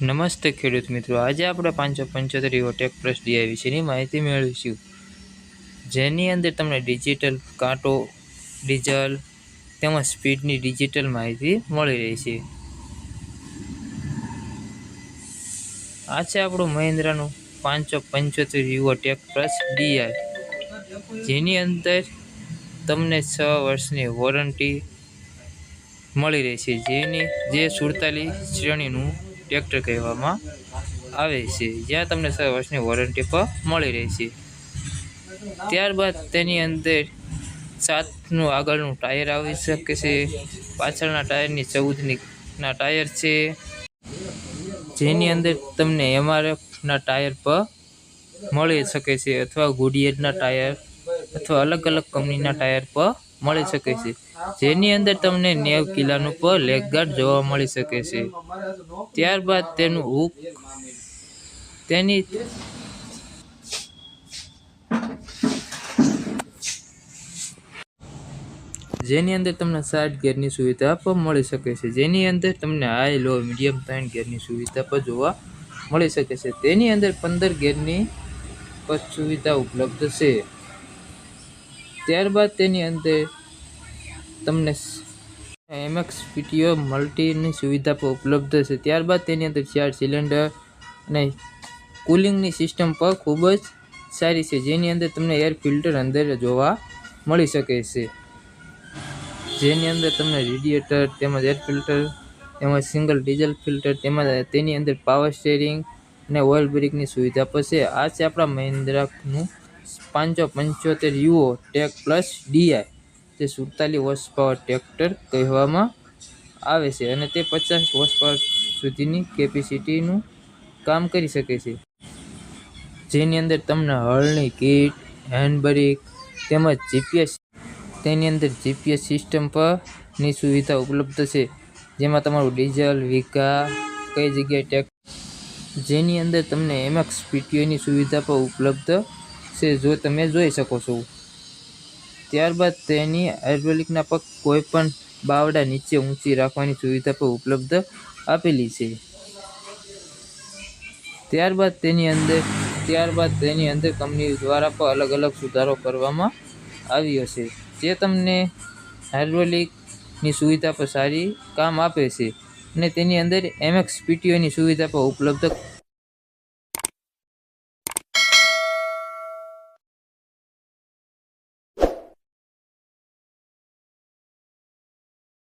નમસ્તે ખેડૂત મિત્રો, આજે આપણે 575 ટેક પ્લસ ડીઆઈ વિશેની માહિતી મેળવીશું, જેની અંદર તમને ડિજિટલ કાંટો, ડીઝલ તેમજ સ્પીડની ડિજિટલ માહિતી મળી રહી છે. આ છે આપણું મહિન્દ્રાનું 575 ટેક પ્લસ ડીઆઈ, જેની અંદર તમને 6 વર્ષની વોરંટી મળી રહેશે, જે 47 શ્રેણીનું ટ્રેક્ટર કહેવામાં આવે છે, જ્યાં તમને 6 વર્ષની વોરંટી પર મળી રહેશે. ત્યારબાદ તેની અંદર 7નું આગળનું ટાયર આવી શકે છે, પાછળના ટાયરની 14ના ટાયર છે, જેની અંદર તમને એમઆરએફના ટાયર પર મળી શકે છે, અથવા ગુડિયરના ટાયર અથવા અલગ અલગ કંપનીના ટાયર પર મળી શકે છે, જેની અંદર તમને 90 કિલોનું પર લેગ ગાર્ડ જોવા મળી શકે છે. ત્યારબાદ તેનું હુક જેની અંદર તમને 60 ગિયરની સુવિધા પણ મળી શકે છે, જેની અંદર તમને હાઈ, લો, મીડિયમ 3 ગિયરની સુવિધા પણ જોવા મળી શકે છે. તેની અંદર 15 ગિયરની પણ સુવિધા ઉપલબ્ધ છે. ત્યારબાદ તેની અંદર તમને એમએક્સ પીટીઓ મલ્ટીની સુવિધા પણ ઉપલબ્ધ છે. ત્યારબાદ તેની અંદર 4 સિલિન્ડર અને કુલિંગની સિસ્ટમ પણ ખૂબ જ સારી છે, જેની અંદર તમને એર ફિલ્ટર અંદર જોવા મળી શકે છે, જેની અંદર તમને રેડિએટર તેમજ એર ફિલ્ટર તેમજ સિંગલ ડીઝલ ફિલ્ટર તેમજ તેની અંદર પાવર સ્ટેરિંગ અને ઓઇલ બ્રેકની સુવિધા પણ છે. આ છે આપણા મહિન્દ્રાનું 575 ટેક પ્લસ ડીઆઈ, તે 47 હોર્સ પાવર ટ્રેક્ટર કહેવામાં આવે છે, અને તે 50 હોર્સ પાવર સુધીની કેપેસિટીનું કામ કરી શકે છે, જેની અંદર તમને હળની કીટ, હેન્ડ બ્રેક તેમજ જીપીએસ તેની અંદર જીપીએસ સિસ્ટમ પરની સુવિધા ઉપલબ્ધ છે, જેમાં તમારું ડીઝલ, વીઘા, કઈ જગ્યાએ ટેક, જેની અંદર તમને એમએક્સ પીટીઓની સુવિધા પણ ઉપલબ્ધ છે, જો તમે જોઈ શકો છો. ત્યારબાદ તેની હાઇડ્રોલિકના પગ કોઈ પણ બાવડા નીચે ઊંચી રાખવાની સુવિધા પણ ઉપલબ્ધ આપેલી છે. ત્યારબાદ તેની અંદર કંપની દ્વારા પણ અલગ અલગ સુધારો કરવામાં આવ્યો છે, જે તમને હાઇડ્રોલિકની સુવિધા પર સારી કામ આપે છે, અને તેની અંદર એમએક્સ પીટીઓની સુવિધા પણ ઉપલબ્ધ